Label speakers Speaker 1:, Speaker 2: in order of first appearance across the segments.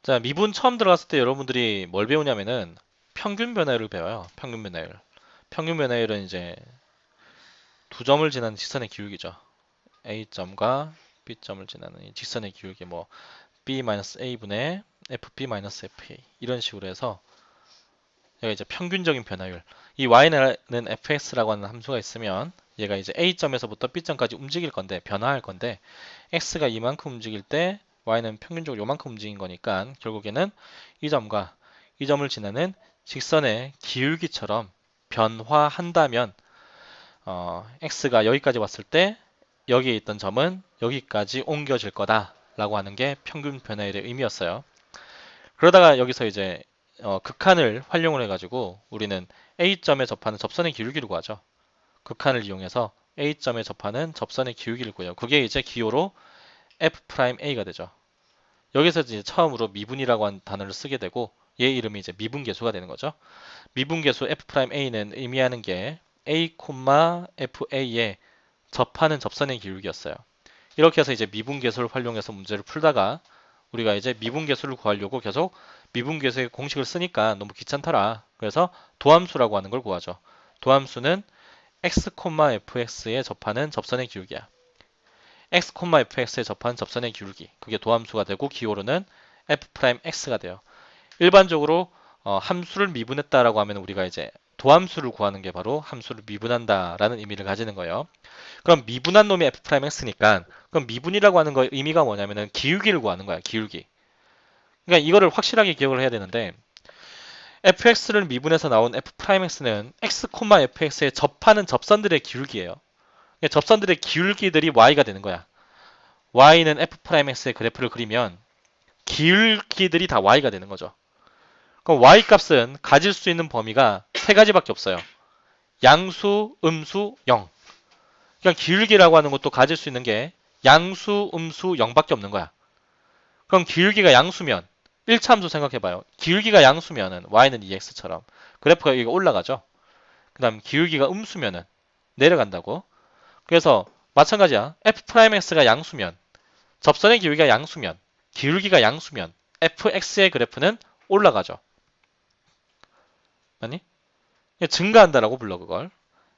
Speaker 1: 자, 미분 처음 들어갔을 때 여러분들이 뭘 배우냐면은 평균 변화율을 배워요. 평균 변화율. 평균 변화율은 이제 두 점을 지나는 직선의 기울기죠. A점과 B점을 지나는 이 직선의 기울기 뭐 B-A분의 FB-FA 이런 식으로 해서 얘가 이제 평균적인 변화율. 이 y는 fx라고 하는 함수가 있으면 얘가 이제 A점에서부터 B점까지 움직일 건데 변화할 건데 x가 이만큼 움직일 때 y는 평균적으로 요만큼 움직인 거니까 결국에는 이 점과 이 점을 지나는 직선의 기울기처럼 변화한다면 x가 여기까지 왔을 때 여기에 있던 점은 여기까지 옮겨질 거다라고 하는 게 평균 변화율의 의미였어요. 그러다가 여기서 이제 극한을 활용을 해가지고 우리는 A점에 접하는 접선의 기울기를 구하죠. 극한을 이용해서 A점에 접하는 접선의 기울기를 구해요. 그게 이제 기호로 F'A가 되죠. 여기서 이제 처음으로 미분이라고 하는 단어를 쓰게 되고 얘 이름이 이제 미분계수가 되는 거죠. 미분계수 F'A는 의미하는 게 A, FA에 접하는 접선의 기울기였어요. 이렇게 해서 이제 미분계수를 활용해서 문제를 풀다가 우리가 이제 미분계수를 구하려고 계속 미분계수의 공식을 쓰니까 너무 귀찮더라. 그래서 도함수라고 하는 걸 구하죠. 도함수는 x, fx에 접하는 접선의 기울기야. x, fx에 접하는 접선의 기울기. 그게 도함수가 되고 기호로는 f'x가 돼요. 일반적으로 함수를 미분했다라고 하면 우리가 이제 도함수를 구하는 게 바로 함수를 미분한다라는 의미를 가지는 거예요. 그럼 미분한 놈이 f'x니까 그럼 미분이라고 하는 거 의미가 뭐냐면은 기울기를 구하는 거야. 기울기. 그러니까 이거를 확실하게 기억을 해야 되는데 fx를 미분해서 나온 f'x는 x, fx에 접하는 접선들의 기울기예요. 그러니까 접선들의 기울기들이 y가 되는 거야. y는 f'x의 그래프를 그리면 기울기들이 다 y가 되는 거죠. 그럼 y 값은 가질 수 있는 범위가 세 가지밖에 없어요. 양수, 음수, 0. 그러니까 기울기라고 하는 것도 가질 수 있는 게 양수, 음수, 0밖에 없는 거야. 그럼 기울기가 양수면 1차 함수 생각해봐요. 기울기가 양수면은 y는 2x처럼 그래프가 여기가 올라가죠. 그 다음 기울기가 음수면은 내려간다고. 그래서 마찬가지야. f'x가 양수면 접선의 기울기가 양수면 기울기가 양수면 fx의 그래프는 올라가죠. 아니? 증가한다라고 불러 그걸.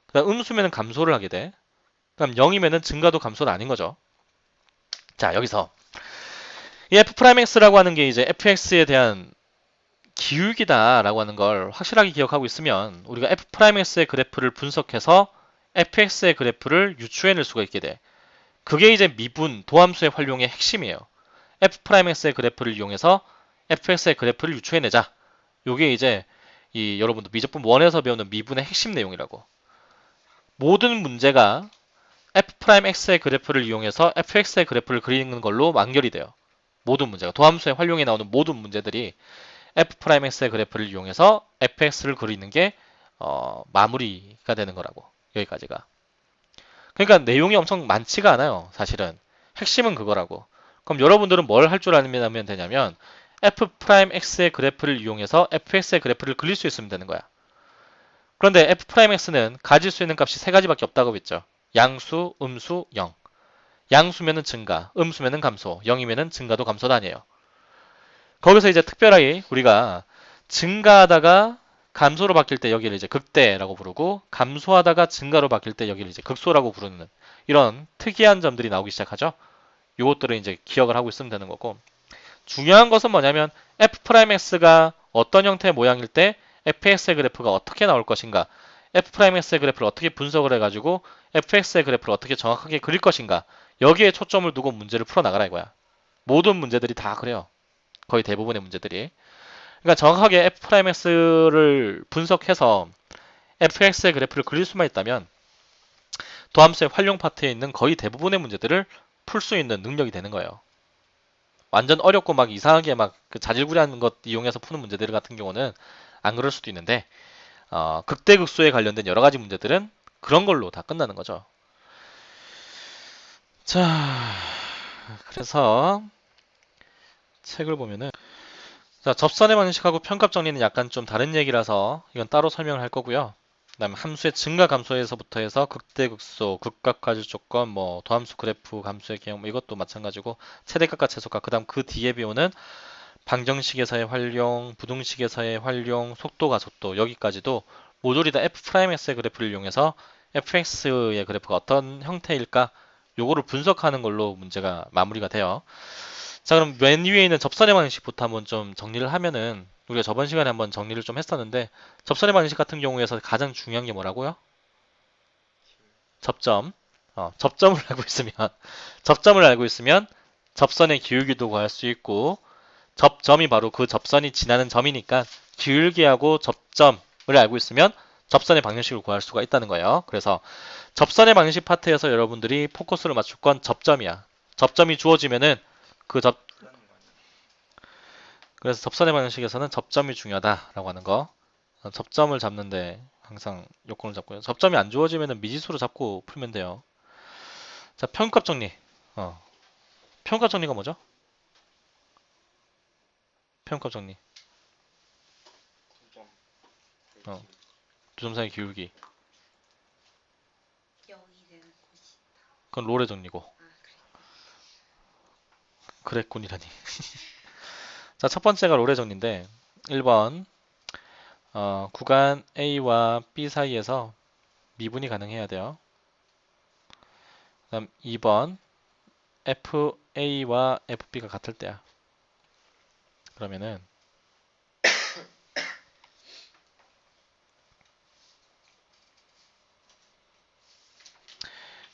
Speaker 1: 그 다음 음수면은 감소를 하게 돼. 그 다음 0이면은 증가도 감소는 아닌 거죠. 자, 여기서 이 f'x라고 하는 게 이제 fx에 대한 기울기다라고 하는 걸 확실하게 기억하고 있으면 우리가 f'x의 그래프를 분석해서 fx의 그래프를 유추해낼 수가 있게 돼. 그게 이제 미분, 도함수의 활용의 핵심이에요. f'x의 그래프를 이용해서 fx의 그래프를 유추해내자. 이게 이제 여러분도 미적분 1에서 배우는 미분의 핵심 내용이라고. 모든 문제가 f'x의 그래프를 이용해서 fx의 그래프를 그리는 걸로 완결이 돼요. 모든 문제가 도함수의 활용에 나오는 모든 문제들이 f'x의 그래프를 이용해서 fx를 그리는 게 마무리가 되는 거라고. 여기까지가. 그러니까 내용이 엄청 많지가 않아요. 사실은. 핵심은 그거라고. 그럼 여러분들은 뭘 할 줄 알면 되냐면 f'x의 그래프를 이용해서 fx의 그래프를 그릴 수 있으면 되는 거야. 그런데 f'x는 가질 수 있는 값이 세 가지밖에 없다고 했죠. 양수, 음수, 0. 양수면은 증가, 음수면은 감소, 0이면은 증가도 감소도 아니에요. 거기서 이제 특별하게 우리가 증가하다가 감소로 바뀔 때 여기를 이제 극대라고 부르고 감소하다가 증가로 바뀔 때 여기를 이제 극소라고 부르는 이런 특이한 점들이 나오기 시작하죠. 이것들을 이제 기억을 하고 있으면 되는 거고 중요한 것은 뭐냐면 f'x가 어떤 형태의 모양일 때 fx의 그래프가 어떻게 나올 것인가 f'x의 그래프를 어떻게 분석을 해가지고 fx의 그래프를 어떻게 정확하게 그릴 것인가 여기에 초점을 두고 문제를 풀어나가라 이거야. 모든 문제들이 다 그래요. 거의 대부분의 문제들이. 그러니까 정확하게 f'x를 분석해서 fx의 그래프를 그릴 수만 있다면 도함수의 활용 파트에 있는 거의 대부분의 문제들을 풀 수 있는 능력이 되는 거예요. 완전 어렵고 막 이상하게 막 그 자질구레한 것 이용해서 푸는 문제들 같은 경우는 안 그럴 수도 있는데 극대극소에 관련된 여러 가지 문제들은 그런 걸로 다 끝나는 거죠. 자, 그래서 책을 보면은 자, 접선의 방식하고 편값 정리는 약간 좀 다른 얘기라서 이건 따로 설명을 할 거고요. 그다음에 함수의 증가 감소에서부터 해서 극대극소, 극각과질 조건, 뭐 도함수 그래프 감수의 개형 뭐 이것도 마찬가지고 최대값과 최소값. 그다음 그 뒤에 배우는 방정식에서의 활용, 부등식에서의 활용, 속도가 속도 여기까지도 모조리 다 f'x의 그래프를 이용해서 fx의 그래프가 어떤 형태일까 요거를 분석하는 걸로 문제가 마무리가 돼요. 자, 그럼 맨 위에 있는 접선의 방식부터 한번 좀 정리를 하면은 우리가 저번 시간에 한번 정리를 좀 했었는데 접선의 방식 같은 경우에서 가장 중요한 게 뭐라고요? 접점. 접점을 알고 있으면 접점을 알고 있으면 접선의 기울기도 구할 수 있고 접점이 바로 그 접선이 지나는 점이니까 기울기하고 접점을 알고 있으면 접선의 방정식을 구할 수가 있다는 거예요. 그래서 접선의 방정식 파트에서 여러분들이 포커스를 맞출 건 접점이야. 접점이 주어지면은 그 그래서 접선의 방정식에서는 접점이 중요하다라고 하는 거. 접점을 잡는데 항상 요건을 잡고요. 접점이 안 주어지면은 미지수로 잡고 풀면 돼요. 자, 평균값 정리. 어, 평균값 정리가 뭐죠? 평균값 정리. 어, 두 점 사이 기울기. 그건 롤의 정리고. 그랬군이라니. 자, 첫 번째가 롤의 정리인데 1번 구간 A와 B 사이에서 미분이 가능해야 돼요. 그다음 2번 FA와 FB가 같을 때야. 그러면은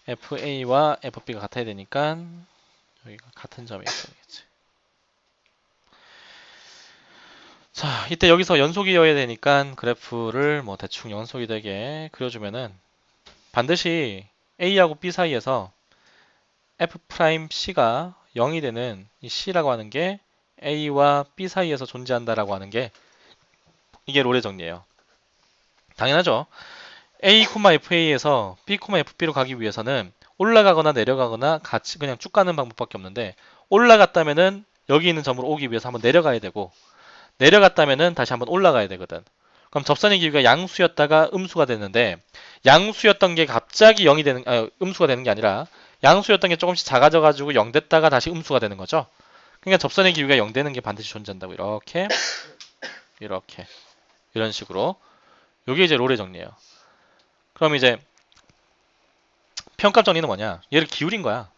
Speaker 1: FA와 FB가 같아야 되니까 여기가 같은 점이었어야겠지. 자, 이때 여기서 연속이어야 되니까 그래프를 뭐 대충 연속이 되게 그려주면은 반드시 A하고 B 사이에서 F'C가 0이 되는 이 C라고 하는 게 A와 B 사이에서 존재한다라고 하는 게 이게 롤의 정리예요. 당연하죠. A, FA에서 B, FB로 가기 위해서는 올라가거나 내려가거나 같이 그냥 쭉 가는 방법밖에 없는데 올라갔다면은 여기 있는 점으로 오기 위해서 한번 내려가야 되고 내려갔다면은 다시 한번 올라가야 되거든. 그럼 접선의 길이가 양수였다가 음수가 됐는데 양수였던 게 갑자기 0이 되는 음수가 되는 게 아니라 양수였던 게 조금씩 작아져 가지고 0 됐다가 다시 음수가 되는 거죠. 그러니까 접선의 길이가 0 되는 게 반드시 존재한다고 이렇게 이렇게 이런 식으로 이게 이제 롤의 정리예요. 그럼 이제 평값 정리는 뭐냐? 얘를 기울인 거야.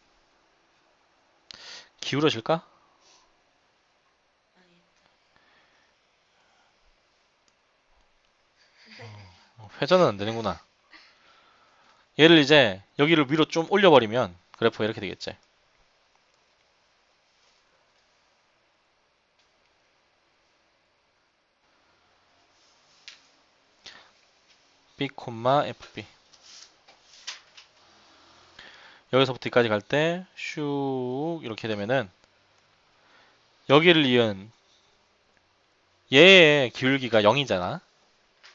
Speaker 1: 기울어질까? 회전은 안 되는구나. 얘를 이제 여기를 위로 좀 올려버리면 그래프가 이렇게 되겠지. B, FB. 여기서부터 여기까지 갈 때 슉 이렇게 되면은 여기를 이은 얘의 기울기가 0이잖아.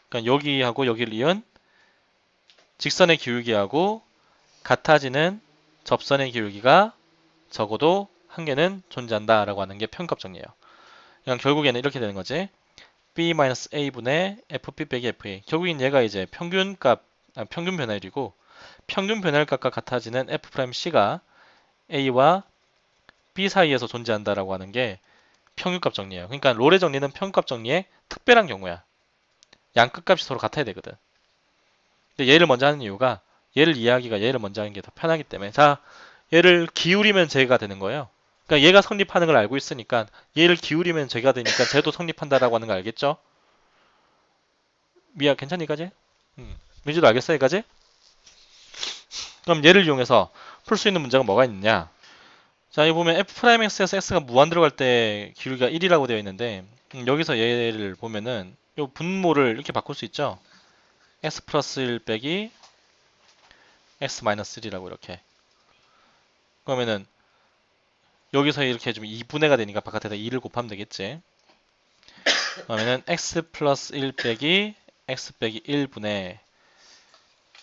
Speaker 1: 그러니까 여기하고 여기를 이은 직선의 기울기하고 같아지는 접선의 기울기가 적어도 한 개는 존재한다라고 하는 게 평값 정리예요. 그냥 결국에는 이렇게 되는 거지. B-A분의 FB 빼기 FA. 결국엔 얘가 이제 평균값, 평균 변화율이고 평균 변화율값과 같아지는 F'C가 A와 B 사이에서 존재한다라고 하는 게 평균값 정리예요. 그러니까 롤의 정리는 평균값 정리의 특별한 경우야. 양 끝값이 서로 같아야 되거든. 근데 얘를 먼저 하는 이유가 얘를 이해하기가 얘를 먼저 하는 게 더 편하기 때문에 자, 얘를 기울이면 제가 되는 거예요. 그러니까 얘가 성립하는 걸 알고 있으니까 얘를 기울이면 제가 되니까 쟤도 성립한다라고 하는 거 알겠죠? 미야 괜찮니 여기까지? 민지도 알겠어 여기까지? 그럼 얘를 이용해서 풀 수 있는 문제가 뭐가 있느냐? 자, 여기 보면 F'X에서 X가 무한 들어갈 때 기울기가 1이라고 되어 있는데 여기서 얘를 보면은 이 분모를 이렇게 바꿀 수 있죠? X 플러스 1 빼기 X 마이너스 1이라고 이렇게 그러면은 여기서 이렇게 해주면 2분의가 되니까 바깥에다 2를 곱하면 되겠지. 그러면은 X 플러스 1 빼기 X 빼기 1분의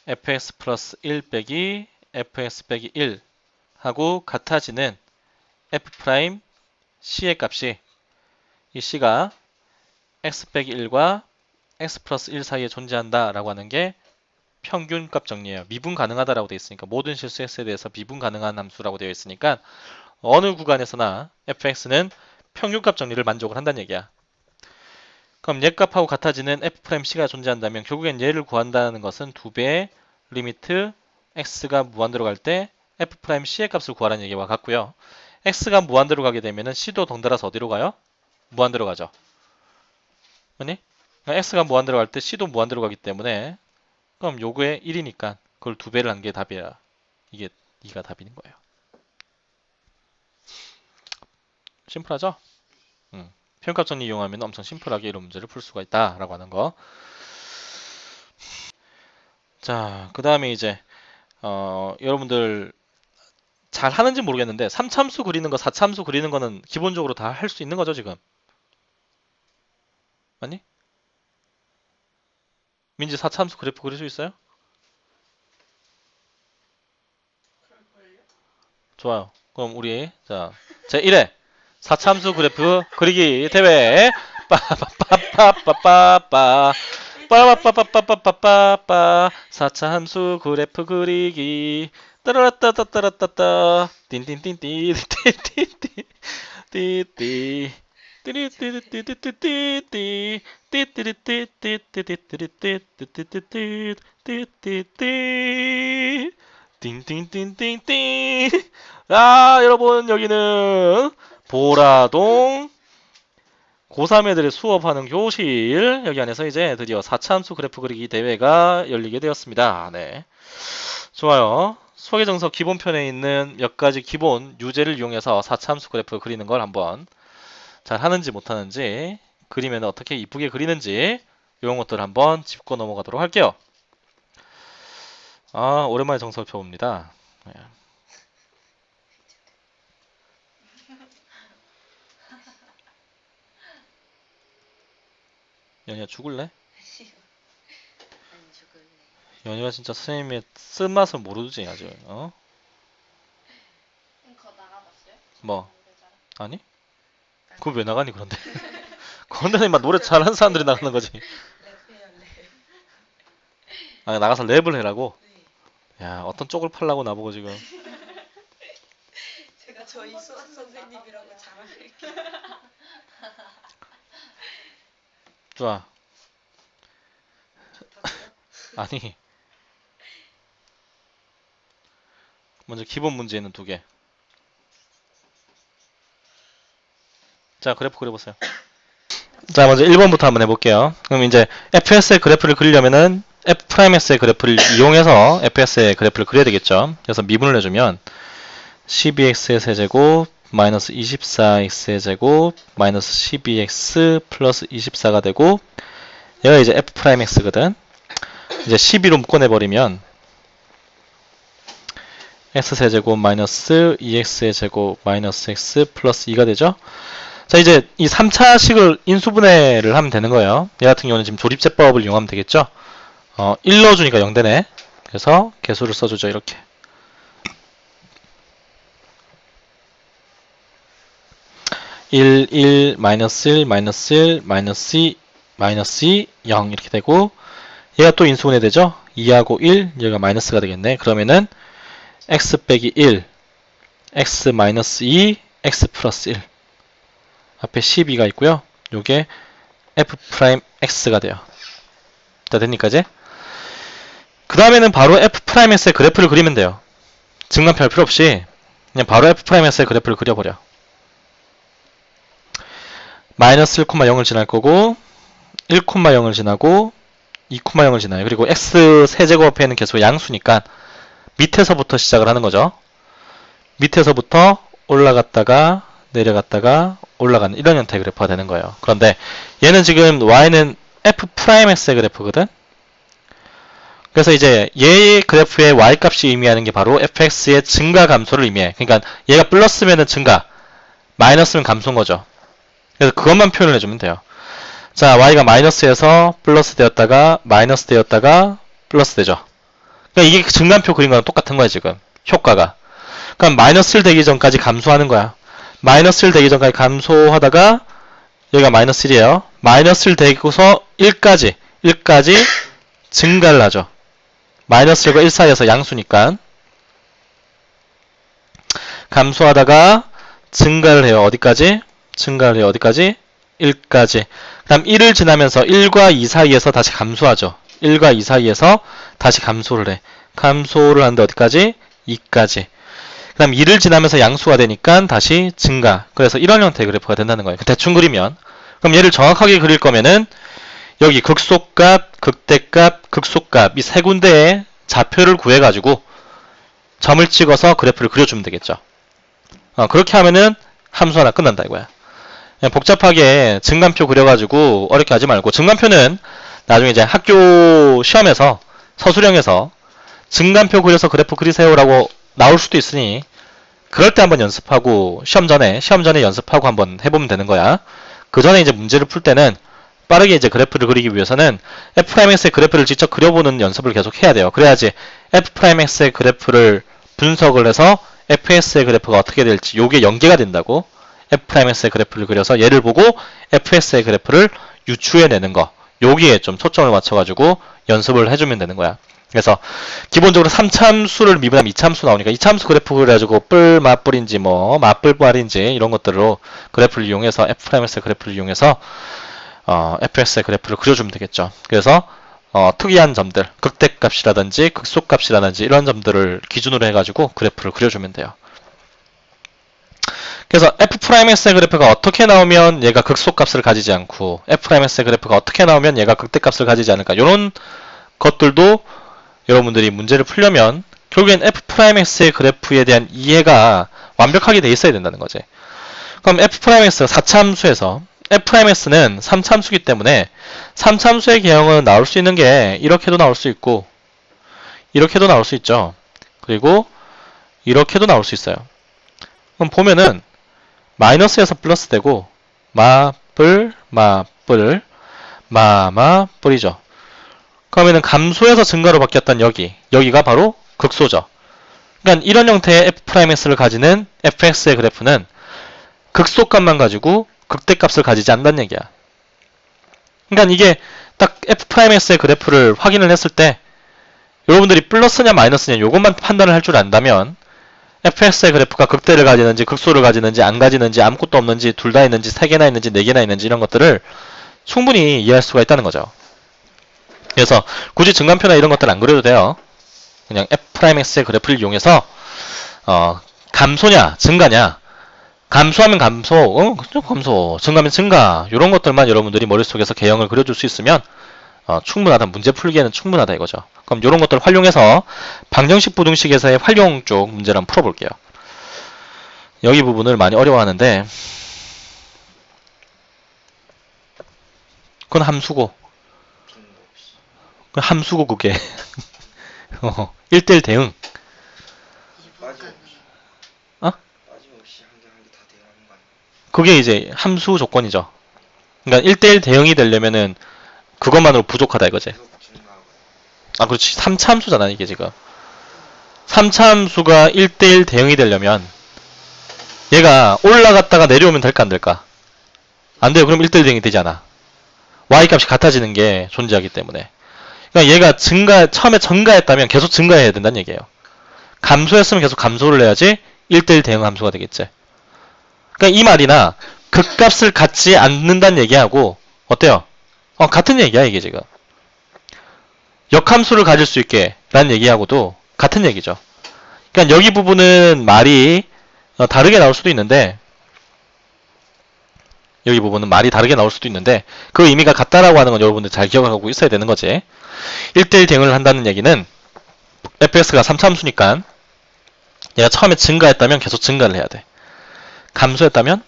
Speaker 1: fx 플러스 1 빼기 fx 빼기 1 하고 같아지는 f 프라임 c의 값이 이 c가 x 빼기 1과 x 플러스 1 사이에 존재한다 라고 하는 게 평균값 정리예요. 미분 가능하다라고 되어 있으니까 모든 실수 x에 대해서 미분 가능한 함수라고 되어 있으니까 어느 구간에서나 fx는 평균값 정리를 만족을 한다는 얘기야. 그럼 얘값하고 같아지는 f'c가 존재한다면 결국엔 얘를 구한다는 것은 2배의 리미트 x가 무한대로 갈 때 f'c의 값을 구하라는 얘기와 같고요. x가 무한대로 가게 되면은 c도 덩달아서 어디로 가요? 무한대로 가죠. 아니? 그러니까 x가 무한대로 갈 때 c도 무한대로 가기 때문에 그럼 요거에 1이니까 그걸 2배를 한 게 답이야. 이게 2가 답인 거예요. 심플하죠? 평균값 정리 이용하면 엄청 심플하게 이런 문제를 풀 수가 있다라고 하는 거. 자, 그 다음에 이제 여러분들 잘 하는지 모르겠는데 3참수 그리는 거, 4참수 그리는 거는 기본적으로 다 할 수 있는 거죠, 지금? 아니? 민지 4참수 그래프 그릴 수 있어요? 좋아요. 그럼 우리 자, 제1회 4참수 그래프 그리기 대회 빠빠빠빠빠빠 빠빠빠빠빠빠빠 4참수 그래프 그리기 따라따따따라따따 띵띵띵띵 띵띵띵 띠띠 띠리띠리띠띠띠띠 띠띠리띠띠띠띠띠띠띠띠띠띠띠 띵띵띵띵띵. 아, 여러분 여기는 보라동 고3 애들의 수업하는 교실 여기 안에서 이제 드디어 4참수 그래프 그리기 대회가 열리게 되었습니다. 네, 좋아요. 소개정서 기본편에 있는 몇 가지 기본 유제를 이용해서 4참수 그래프 그리는 걸 한번 잘 하는지 못하는지 그리면 어떻게 이쁘게 그리는지 이런 것들 한번 짚고 넘어가도록 할게요. 아, 오랜만에 정석을 펴봅니다. 네. 연희야 죽을래?
Speaker 2: 안 죽을래.
Speaker 1: 연희가 진짜 선생님의 쓴맛을 모르지 아직.
Speaker 2: 그거 나가봤어요?
Speaker 1: 뭐?
Speaker 2: 노래자랑?
Speaker 1: 아니? 그거 왜 나가니 그런데? 그런데 막 노래 잘하는 사람들이 나가는 거지.
Speaker 2: 랩해요, 랩.
Speaker 1: 아, 나가서 랩을 해라고?
Speaker 2: 네.
Speaker 1: 야, 어떤 쪽을 팔라고 나보고 지금.
Speaker 2: 제가 저희 수학 선생님이라고 자랑할게요.
Speaker 1: 좋아.
Speaker 2: 좋다고요?
Speaker 1: 아니. 먼저 기본 문제는 2개. 자, 그래프 그려보세요. 자, 먼저 1번부터 한번 해볼게요. 그럼 이제 fs의 그래프를 그리려면은 f's의 그래프를 이용해서 fs의 그래프를 그려야 되겠죠. 그래서 미분을 해주면 12x의 세제곱 마이너스 24x의 제곱 마이너스 12x 플러스 24가 되고 얘가 이제 f'x거든. 이제 12로 묶어내버리면 x세제곱 마이너스 2x의 제곱 마이너스 x 플러스 2가 되죠. 자, 이제 이 3차식을 인수분해를 하면 되는 거예요. 얘 같은 경우는 지금 조립제법을 이용하면 되겠죠. 1 넣어주니까 0 되네. 그래서 개수를 써주죠. 이렇게. 1, 1, 마이너스 1, 마이너스 1, 마이너스 2, 마이너스 2, 0 이렇게 되고 얘가 또 인수분해 되죠. 2하고 1, 얘가 마이너스가 되겠네. 그러면은 x 빼기 1, x 마이너스 2, x 플러스 1 앞에 12가 있고요. 요게 f'x가 돼요. 다 됐니까 이제? 그 다음에는 바로 f's의 그래프를 그리면 돼요. 증간표 할 필요 없이 그냥 바로 f's의 그래프를 그려버려. 마이너스 1,0을 지날 거고 1,0을 지나고 2,0을 지나요. 그리고 x 세제곱 앞에 있는 개수가 양수니까 밑에서부터 시작을 하는 거죠. 밑에서부터 올라갔다가 내려갔다가 올라가는 이런 형태의 그래프가 되는 거예요. 그런데 얘는 지금 y는 f's의 그래프거든. 그래서 이제 얘의 그래프의 y값이 의미하는 게 바로 fx의 증가 감소를 의미해. 그러니까 얘가 플러스면은 증가, 마이너스면 감소인 거죠. 그래서 그것만 표현을 해주면 돼요. 자, y가 마이너스에서 플러스 되었다가 마이너스 되었다가 플러스 되죠. 그러니까 이게 증간표 그린 거랑 똑같은 거야 지금 효과가. 그럼 마이너스 1 되기 전까지 감소하는 거야. 마이너스 1 되기 전까지 감소하다가 여기가 마이너스 1이에요. 마이너스 1 되고서 1까지 증가를 하죠. 마이너스 1과 1 사이에서 양수니까 감소하다가 증가를 해요. 어디까지? 증가를 해요. 어디까지? 1까지. 그 다음 1을 지나면서 1과 2 사이에서 다시 감소하죠. 1과 2 사이에서 다시 감소를 해. 감소를 하는데 어디까지? 2까지. 그 다음 2를 지나면서 양수가 되니까 다시 증가. 그래서 이런 형태의 그래프가 된다는 거예요. 대충 그리면. 그럼 얘를 정확하게 그릴 거면은 여기 극소값, 극대값, 극소값 이 세 군데의 좌표를 구해가지고 점을 찍어서 그래프를 그려주면 되겠죠. 그렇게 하면은 함수 하나 끝난다 이거야. 그냥 복잡하게 증간표 그려가지고 어렵게 하지 말고 증간표는 나중에 이제 학교 시험에서 서술형에서 증간표 그려서 그래프 그리세요라고 나올 수도 있으니 그럴 때 한번 연습하고 시험 전에 연습하고 한번 해보면 되는 거야. 그 전에 이제 문제를 풀 때는 빠르게 이제 그래프를 그리기 위해서는 F'X의 그래프를 직접 그려보는 연습을 계속 해야 돼요. 그래야지 F'X의 그래프를 분석을 해서 F'S의 그래프가 어떻게 될지 요게 연계가 된다고. F'S의 그래프를 그려서 얘를 보고 F'S의 그래프를 유추해내는 거. 여기에 좀 초점을 맞춰가지고 연습을 해주면 되는 거야. 그래서 기본적으로 3참수를 미분하면 2참수 나오니까 2참수 그래프 그래가지고 뿔, 맞뿔인지 뭐 맞뿔발인지 이런 것들로 그래프를 이용해서 F'S의 그래프를 이용해서 F'S의 그래프를 그려주면 되겠죠. 그래서 특이한 점들, 극대값이라든지 극소값이라든지 이런 점들을 기준으로 해가지고 그래프를 그려주면 돼요. 그래서 F'S의 그래프가 어떻게 나오면 얘가 극소값을 가지지 않고 F'S의 그래프가 어떻게 나오면 얘가 극대값을 가지지 않을까 이런 것들도 여러분들이 문제를 풀려면 결국엔 F'S의 그래프에 대한 이해가 완벽하게 돼 있어야 된다는 거지. 그럼 F'S가 4참수에서 F'S는 3참수기 때문에 3참수의 개형은 나올 수 있는 게 이렇게도 나올 수 있고 이렇게도 나올 수 있죠. 그리고 이렇게도 나올 수 있어요. 그럼 보면은 마이너스에서 플러스 되고 마뿔 마뿔이죠. 그러면은 감소에서 증가로 바뀌었던 여기가 바로 극소죠. 그러니까 이런 형태의 F'S를 가지는 F'S의 그래프는 극소값만 가지고 극대값을 가지지 않는다는 얘기야. 그러니까 이게 딱 F'S의 그래프를 확인을 했을 때 여러분들이 플러스냐 마이너스냐 이것만 판단을 할 줄 안다면 F'S의 그래프가 극대를 가지는지 극소를 가지는지 안 가지는지 아무것도 없는지 둘 다 있는지 세 개나 있는지 네 개나 있는지 이런 것들을 충분히 이해할 수가 있다는 거죠. 그래서 굳이 증간표나 이런 것들 안 그려도 돼요. 그냥 F'S의 그래프를 이용해서 감소냐 증가냐 감소하면 감소, 감소, 증가하면 증가 이런 것들만 여러분들이 머릿속에서 개형을 그려줄 수 있으면 충분하다. 문제 풀기에는 충분하다 이거죠. 그럼 이런 것들을 활용해서 방정식 부등식에서의 활용 쪽 문제를 한번 풀어볼게요. 여기 부분을 많이 어려워하는데 그건 함수고 그게 1대1 대응. 그게 이제 함수 조건이죠. 그러니까 1대1 대응이 되려면은 그것만으로 부족하다 이거지. 그렇지. 3차함수잖아 이게 지금. 3차함수가 1대1 대응이 되려면 얘가 올라갔다가 내려오면 될까 안 될까? 안 돼요. 그럼 1대1 대응이 되지 않아. y값이 같아지는 게 존재하기 때문에. 그러니까 얘가 처음에 증가했다면 계속 증가해야 된다는 얘기예요. 감소했으면 계속 감소를 해야지 1대1 대응 함수가 되겠지. 그러니까 이 말이나 극값을 갖지 않는다는 얘기하고 어때요? 같은 얘기야 이게 지금. 역함수를 가질 수 있게 라는 얘기하고도 같은 얘기죠. 그러니까 여기 부분은 말이 다르게 나올 수도 있는데 여기 부분은 말이 다르게 나올 수도 있는데 그 의미가 같다라고 하는 건 여러분들 잘 기억하고 있어야 되는 거지. 1대1 대응을 한다는 얘기는 fx가 3차함수니까 얘가 처음에 증가했다면 계속 증가를 해야 돼. 감소했다면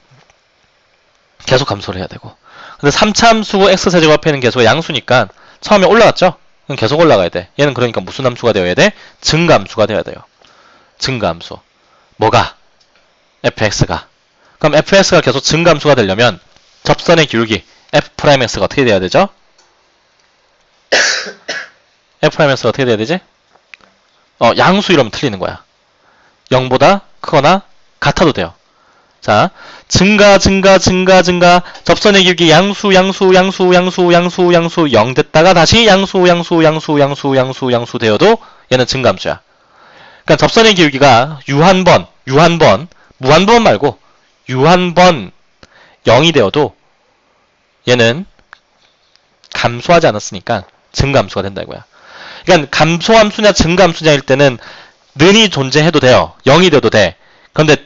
Speaker 1: 계속 감소를 해야 되고. 근데 3차함수고 x세제곱 앞에는 계속 양수니까 처음에 올라갔죠? 그럼 계속 올라가야 돼. 얘는 그러니까 무슨 함수가 되어야 돼? 증가함수가 되어야 돼요. 증가함수. 뭐가? fx가. 그럼 fx가 계속 증가함수가 되려면 접선의 기울기 f'x가 어떻게 돼야 되죠? f'x가 어떻게 돼야 되지? 양수 이러면 틀리는 거야. 0보다 크거나 같아도 돼요. 자, 증가 접선의 기울기 양수 0 됐다가 다시 양수 되어도 얘는 증가함수야. 그러니까 접선의 기울기가 유한번 무한번 말고 유한번 0이 되어도 얘는 감소하지 않았으니까 증가함수가 된다 이거야. 그러니까 감소함수냐 증가함수냐일 때는 는이 존재해도 돼요. 0이 돼도 돼. 그런데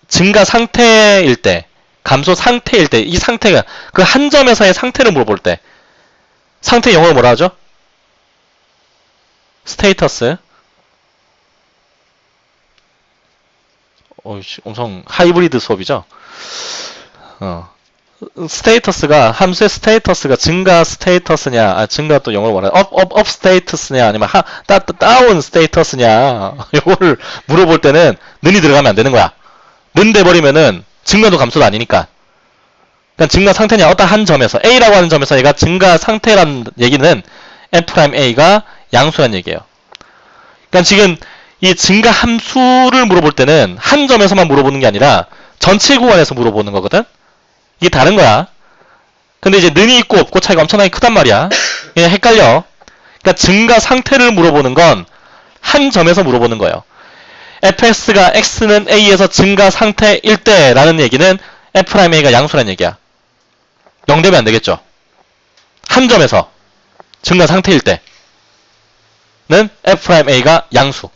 Speaker 1: 증가 상태일 때, 감소 상태일 때, 이 상태가 그 한 점에서의 상태를 물어볼 때 상태 영어로 뭐라 하죠? 스테이터스. 엄청 하이브리드 수업이죠? 스테이터스가 함수의 스테이터스가 증가 스테이터스냐, 증가 또 영어로 뭐라 업 스테이터스냐 아니면 다운 스테이터스냐 이거를 물어볼 때는 는이 들어가면 안 되는 거야. 는 돼버리면은 증가도 감소도 아니니까. 그러니까 증가 상태냐 어떤 한 점에서 A라고 하는 점에서 얘가 증가 상태란 얘기는 F'A가 양수란 얘기예요. 그러니까 지금 이 증가 함수를 물어볼 때는 한 점에서만 물어보는 게 아니라 전체 구간에서 물어보는 거거든. 이게 다른 거야. 근데 이제 는이 있고 없고 차이가 엄청나게 크단 말이야. 그냥 헷갈려. 그러니까 증가 상태를 물어보는 건 한 점에서 물어보는 거예요. fx가 x는 a에서 증가 상태일 때라는 얘기는 f'a가 양수란 얘기야. 0 되면 안 되겠죠. 한 점에서 증가 상태일 때는 f'a가 양수.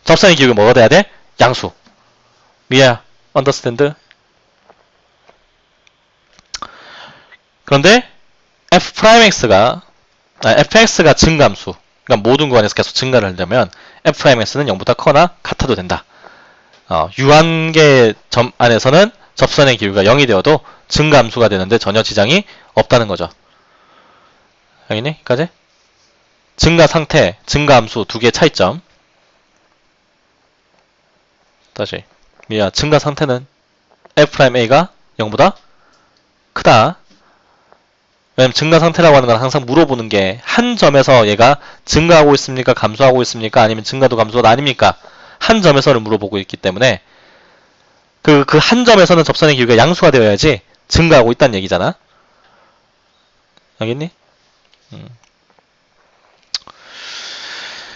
Speaker 1: 접선의 기울기 뭐가 돼야 돼? 양수. 미야, understand? 그런데 f'x가 증가함수. 그러니까 모든 구간에서 계속 증가를 하려면 f'x는 0보다 커나 같아도 된다. 유한계 점 안에서는 접선의 기울기가 0이 되어도 증가함수가 되는데 전혀 지장이 없다는 거죠. 알겠니? 여기까지? 증가 상태, 증가함수 두 개의 차이점. 다시. 미야, 증가 상태는 f'a가 0보다 크다. 왜냐면 증가 상태라고 하는 건 항상 물어보는 게 한 점에서 얘가 증가하고 있습니까? 감소하고 있습니까? 아니면 증가도 감소도 아닙니까? 한 점에서를 물어보고 있기 때문에 그 한 점에서는 접선의 기울기가 양수가 되어야지 증가하고 있다는 얘기잖아. 알겠니?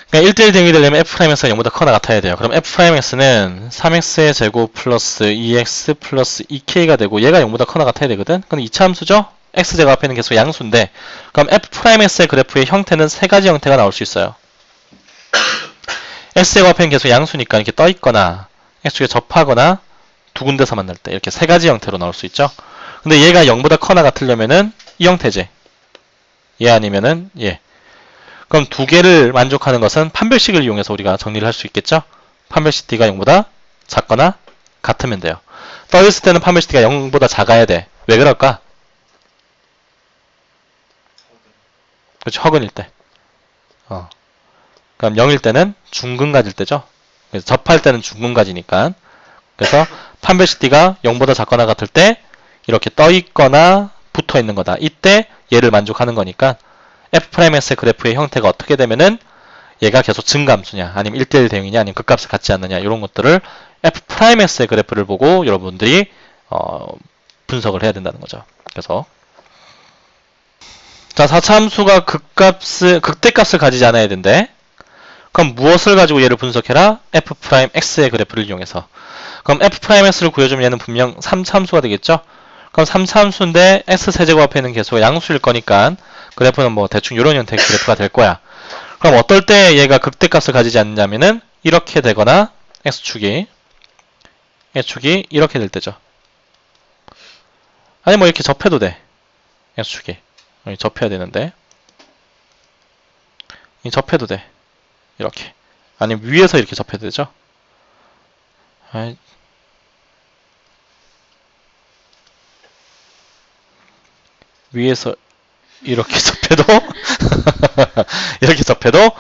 Speaker 1: 그러니까 1대1 대응이 되려면 f'x가 0보다 커나 같아야 돼요. 그럼 f'x는 3x의 제곱 플러스 2x 플러스 2k가 되고 얘가 0보다 커나 같아야 되거든? 그럼 2차 함수죠? x제곱 앞에 있는 계속 양수인데 그럼 f'x의 그래프의 형태는 세 가지 형태가 나올 수 있어요. x제곱 앞에 있는 계속 양수니까 이렇게 떠있거나 x축에 접하거나 두 군데서 만날 때 이렇게 세 가지 형태로 나올 수 있죠. 근데 얘가 0보다 커나 같으려면은 이 형태지. 얘 아니면은 얘. 그럼 두 개를 만족하는 것은 판별식을 이용해서 우리가 정리를 할 수 있겠죠? 판별식 d가 0보다 작거나 같으면 돼요. 떠있을 때는 판별식 d가 0보다 작아야 돼. 왜 그럴까? 그렇죠. 허근일 때. 그럼 0일 때는 중근가질 때죠. 그래서 접할 때는 중근가지니까. 그래서 판별식 d가 0보다 작거나 같을 때 이렇게 떠있거나 붙어있는 거다. 이때 얘를 만족하는 거니까 f'x의 그래프의 형태가 어떻게 되면은 얘가 계속 증가함수냐 아니면 1대1 대응이냐 아니면 극값을 갖지 않느냐 이런 것들을 f'x의 그래프를 보고 여러분들이 분석을 해야 된다는 거죠. 그래서 자, 4차 함수가 극대값을 가지지 않아야 된대. 그럼 무엇을 가지고 얘를 분석해라? f'x의 그래프를 이용해서. 그럼 f'x를 구해주면 얘는 분명 3차 함수가 되겠죠? 그럼 3차 함수인데 x세제곱 앞에 있는 계수가 양수일 거니까 그래프는 뭐 대충 이런 형태의 그래프가 될 거야. 그럼 어떨 때 얘가 극대값을 가지지 않느냐면은 이렇게 되거나 x축이 이렇게 될 때죠. 아니 뭐 이렇게 접해도 돼. x축이. 여기 접해야 되는데 이 접해도 돼. 이렇게. 아니면 위에서 이렇게 접해도 되죠. 위에서 이렇게 접해도 이렇게 접해도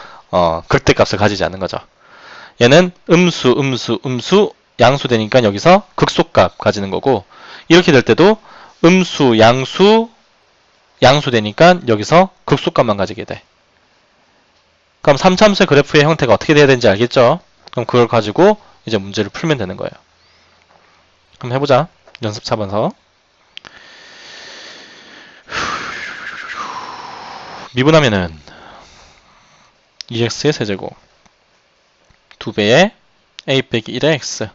Speaker 1: 극대값을 가지지 않는 거죠. 얘는 음수 양수 되니까 여기서 극소값 가지는 거고 이렇게 될 때도 음수 양수 되니까 여기서 극소값만 가지게 돼. 그럼 3참수의 그래프의 형태가 어떻게 돼야 되는지 알겠죠? 그럼 그걸 가지고 이제 문제를 풀면 되는 거예요. 그럼 해보자. 연습 4번서. 미분하면은 2x의 세제곱 2배의 a 빼기 1의 x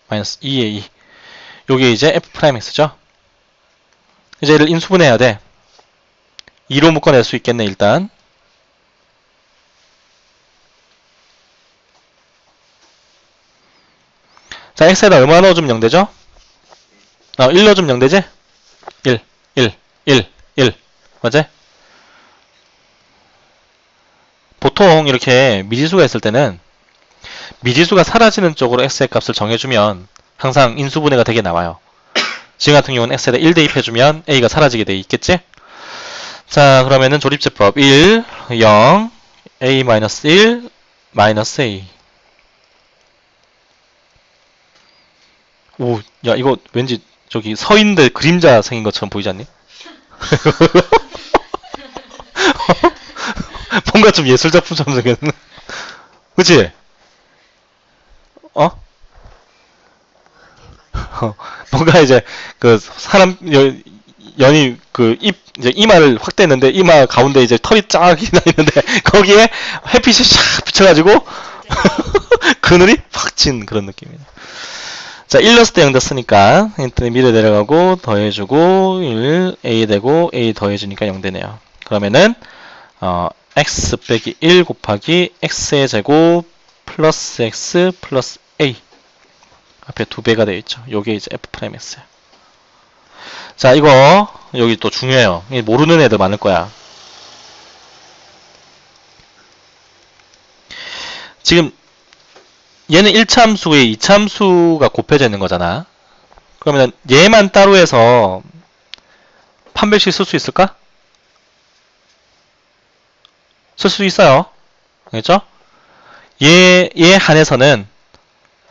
Speaker 1: 마이너스 2의 2 요게 이제 f'x죠. 이제 얘를 인수분해해야 돼. 2로 묶어낼 수 있겠네, 일단. 자, x에다 얼마 넣어주면 0 되죠? 1 넣어주면 0 되지? 1, 1, 1, 1. 맞지? 보통 이렇게 미지수가 있을 때는 미지수가 사라지는 쪽으로 x의 값을 정해주면 항상 인수분해가 되게 나와요. 지금 같은 경우는 x에다 1 대입해주면 a가 사라지게 돼 있겠지? 자, 그러면은 조립제법 1, 0, a-1, 마이너스 a. 오, 야, 이거 왠지 저기 서인데 그림자 생긴 것처럼 보이지 않니? 뭔가 좀 예술작품처럼 생겼네. 그치? 어? 뭔가 이제 그 사람 연이 그 이제 이마를 확대했는데 이마 가운데 이제 털이 쫙 나 있는데 거기에 햇빛이 샥 비쳐가지고 그늘이 확 진 그런 느낌이에요. 자, 1 넣었을 때 0 됐으니까 인터넷 밑에 내려가고 더해주고 1 a 되고 a 더해주니까 0 되네요. 그러면은 x 빼기 1 곱하기 x의 제곱 플러스 x 플러스 a 앞에 2배가 되어 있죠. 요게 이제 f'x야. 자, 이거 여기 또 중요해요. 모르는 애들 많을 거야. 지금 얘는 1차 함수에 2차 함수가 곱해져 있는 거잖아. 그러면 얘만 따로 해서 판별식 쓸 수 있을까? 쓸 수 있어요. 알겠죠? 얘에 한해서는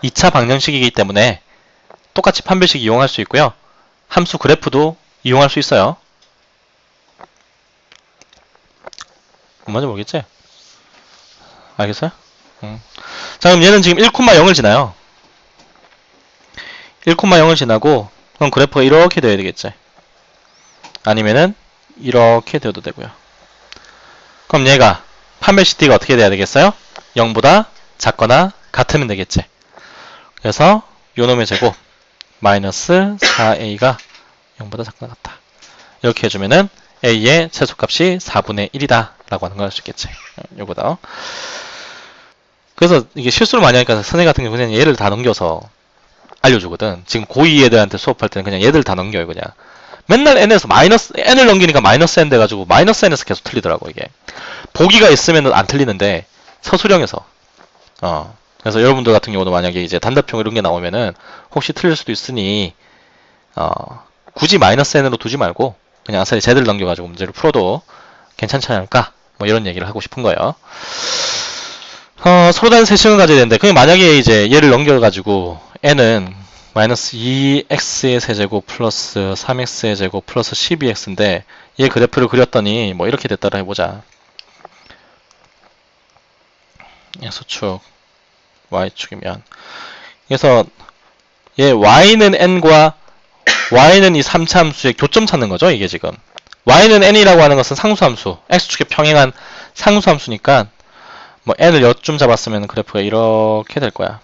Speaker 1: 2차 방정식이기 때문에 똑같이 판별식 이용할 수 있고요. 함수 그래프도 이용할 수 있어요. 뭔지 모르겠지? 알겠어요? 자, 그럼 얘는 지금 1,0을 지나요. 1,0을 지나고 그럼 그래프가 이렇게 돼야 되겠지. 아니면은 이렇게 되어도 되고요. 그럼 얘가 판별식 D가 어떻게 돼야 되겠어요? 0보다 작거나 같으면 되겠지. 그래서 요놈의 제곱 마이너스 4a가 0보다 작거나 같다. 이렇게 해주면은 a의 최소값이 4분의 1이다 라고 하는 걸 알 수 있겠지. 요거다. 그래서 이게 실수를 많이 하니까 선생님 같은 경우는 그냥 얘를 다 넘겨서 알려주거든. 지금 고2 애들한테 수업할 때는 그냥 얘들 다 넘겨요, 그냥. 맨날 n에서 마이너스 n을 넘기니까 마이너스 n 돼가지고 마이너스 n에서 계속 틀리더라고, 이게. 보기가 있으면 안 틀리는데 서술형에서. 그래서 여러분들 같은 경우도 만약에 이제 단답형 이런 게 나오면은 혹시 틀릴 수도 있으니 굳이 마이너스 n으로 두지 말고 그냥 아싸리 제대로 넘겨가지고 문제를 풀어도 괜찮지 않을까? 뭐 이런 얘기를 하고 싶은 거예요. 서로 다른 세식을 가져야 되는데 그냥 만약에 이제 얘를 넘겨가지고 n은 마이너스 2x의 세제곱 플러스 3x의 제곱 플러스 12x인데 얘 그래프를 그렸더니 뭐 이렇게 됐다라 해보자. x축 y축이면 그래서 얘 y는 n과 y는 이 3차 함수의 교점 찾는 거죠, 이게 지금. y는 n이라고 하는 것은 상수함수, x축에 평행한 상수함수니까 뭐 n을 여쯤 잡았으면 그래프가 이렇게 될 거야.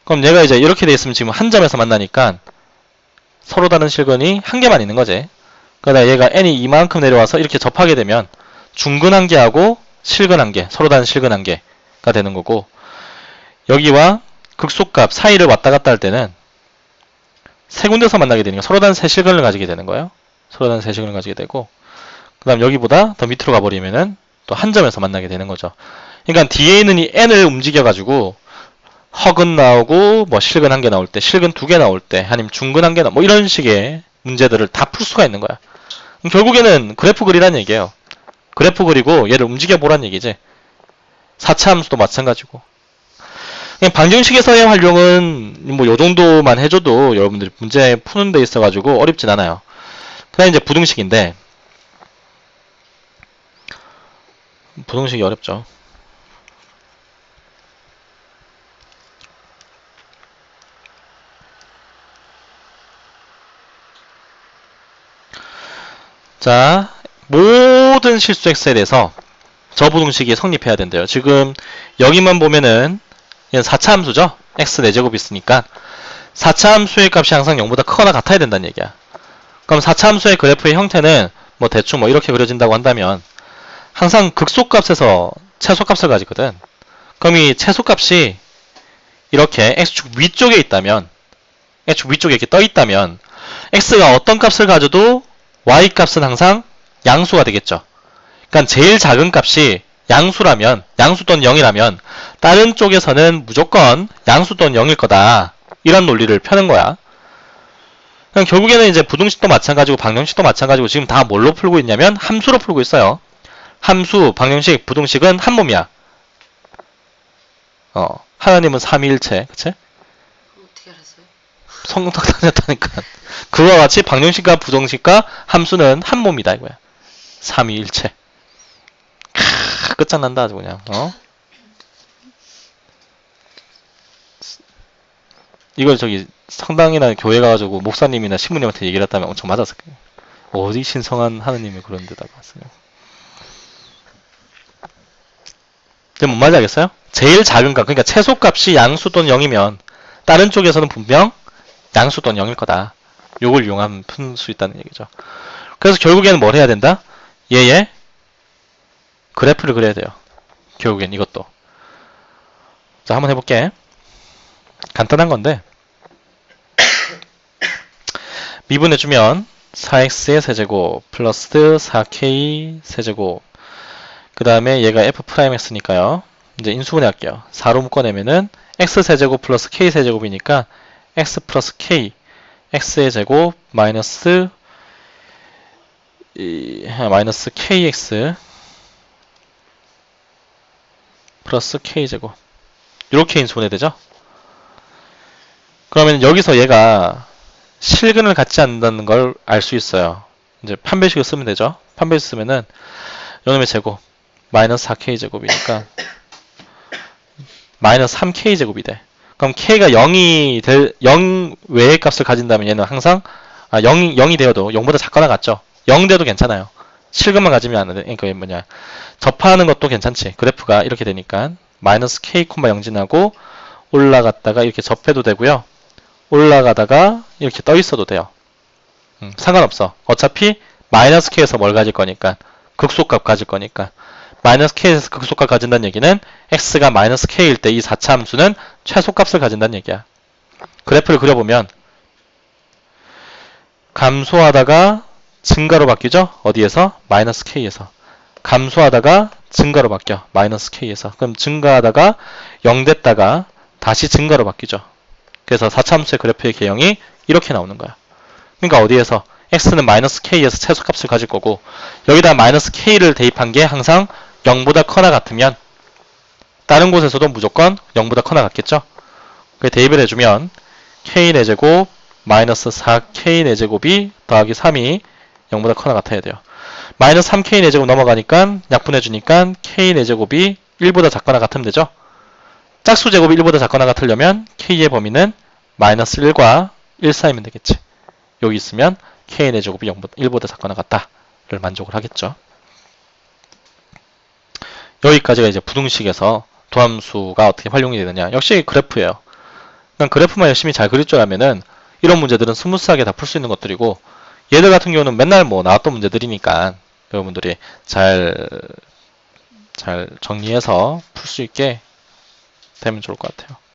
Speaker 1: 그럼 얘가 이제 이렇게 돼 있으면 지금 한 점에서 만나니까 서로 다른 실근이 한 개만 있는 거지. 그러다 얘가 n이 이만큼 내려와서 이렇게 접하게 되면 중근 한 개하고 실근 한 개, 서로 다른 실근 한 개가 되는 거고, 여기와 극소값 사이를 왔다 갔다 할 때는 세 군데서 만나게 되니까 서로 다른 세 실근을 가지게 되는 거예요. 서로 다른 세 실근을 가지게 되고, 그 다음 여기보다 더 밑으로 가버리면은 또 한 점에서 만나게 되는 거죠. 그러니까 뒤에 있는 이 n을 움직여가지고 허근 나오고 뭐 실근 한 개 나올 때, 실근 두 개 나올 때, 아니면 중근 한 개 나올 뭐 이런 식의 문제들을 다 풀 수가 있는 거야. 결국에는 그래프 그리란 얘기예요. 그래프 그리고 얘를 움직여 보란 얘기지. 4차 함수도 마찬가지고. 그냥 방정식에서의 활용은 뭐 요 정도만 해줘도 여러분들이 문제 푸는 데 있어가지고 어렵진 않아요. 그다음 이제 부등식인데, 부등식이 어렵죠. 자, 모든 실수 x에 대해서 저 부등식이 성립해야 된대요. 지금 여기만 보면은 얘는 4차 함수죠? x 4제곱 있으니까 4차 함수의 값이 항상 0보다 크거나 같아야 된다는 얘기야. 그럼 4차 함수의 그래프의 형태는 뭐 대충 뭐 이렇게 그려진다고 한다면 항상 극소값에서 최소값을 가지거든. 그럼 이 최소값이 이렇게 x축 위쪽에 있다면, x축 위쪽에 이렇게 떠 있다면 x가 어떤 값을 가져도 y 값은 항상 양수가 되겠죠. 그러니까 제일 작은 값이 양수라면, 양수 또는 0이라면 다른 쪽에서는 무조건 양수 또는 0일 거다. 이런 논리를 펴는 거야. 그럼 결국에는 이제 부등식도 마찬가지고 방정식도 마찬가지고 지금 다 뭘로 풀고 있냐면 함수로 풀고 있어요. 함수, 방정식, 부등식은 한 몸이야. 하나님은 삼위일체, 그치?
Speaker 2: 어떻게 알았어요?
Speaker 1: 성경탁 다녔다니까. 그와 같이 방정식과 부등식과 함수는 한 몸이다 이거야. 삼위일체. 끝장난다 아주 그냥. 이걸 저기 성당이나 교회 가가지고 목사님이나 신부님한테 얘기를 했다면 엄청 맞았을 거예요. 어디 신성한 하느님이 그런 데다가 왔어요. 이제 뭔 말인지 알겠어요? 제일 작은 값, 그러니까 최소값이 양수 또는 0이면 다른 쪽에서는 분명 양수 또는 0일 거다. 요걸 이용하면 푼 수 있다는 얘기죠. 그래서 결국에는 뭘 해야 된다? 얘의 그래프를 그려야 돼요. 결국엔 이것도. 자, 한번 해볼게. 간단한 건데 미분해주면 4x의 세제곱 플러스 4k 세제곱 그 다음에 얘가 f'x니까요. 이제 인수분해 할게요. 4로 묶어내면은 x 세제곱 플러스 k 세제곱이니까 x 플러스 k x의 제곱 마이너스 kx 플러스 k제곱 이렇게 인수분해 되죠. 그러면 여기서 얘가 실근을 갖지 않는다는 걸 알 수 있어요. 이제 판별식을 쓰면 되죠. 판별식 쓰면은 요놈의 제곱 마이너스 4k제곱이니까 마이너스 3k제곱이 돼. 그럼 k가 0 외의 값을 가진다면 얘는 항상 0이 되어도 0보다 작거나 같죠. 0 돼도 괜찮아요. 실근만 가지면 안 돼. 그러니까 뭐냐 접하는 것도 괜찮지. 그래프가 이렇게 되니까 마이너스 k, 0 지나고 올라갔다가 이렇게 접해도 되고요. 올라가다가 이렇게 떠 있어도 돼요. 상관없어. 어차피 마이너스 k에서 뭘 가질 거니까 극소값 가질 거니까 마이너스 k에서 극소값 가진다는 얘기는 x가 마이너스 k일 때 이 4차 함수는 최소값을 가진다는 얘기야. 그래프를 그려보면 감소하다가 증가로 바뀌죠? 어디에서? 마이너스 k에서. 감소하다가 증가로 바뀌어. 마이너스 k에서. 그럼 증가하다가 0 됐다가 다시 증가로 바뀌죠. 그래서 4차 함수의 그래프의 개형이 이렇게 나오는 거야. 그러니까 어디에서? x는 마이너스 k에서 최소값을 가질 거고 여기다 마이너스 k를 대입한 게 항상 0보다 커나 같으면 다른 곳에서도 무조건 0보다 커나 같겠죠? 그래서 대입을 해주면 k 4제곱 마이너스 4k 4제곱이 더하기 3이 0보다 커나 같아야 돼요. 마이너스 3k 4제곱 넘어가니까 약분해주니까 k 4제곱이 1보다 작거나 같으면 되죠? 짝수 제곱이 1보다 작거나 같으려면 k의 범위는 마이너스 1과 1 사이면 되겠지. 여기 있으면 k의 4제곱이 1보다 작거나 같다를 만족을 하겠죠. 여기까지가 이제 부등식에서 도함수가 어떻게 활용이 되느냐. 역시 그래프예요. 그냥 그래프만 열심히 잘 그릴 줄 알면은 이런 문제들은 스무스하게 다 풀 수 있는 것들이고 얘들 같은 경우는 맨날 뭐 나왔던 문제들이니까 여러분들이 잘 정리해서 풀 수 있게 되면 좋을 것 같아요.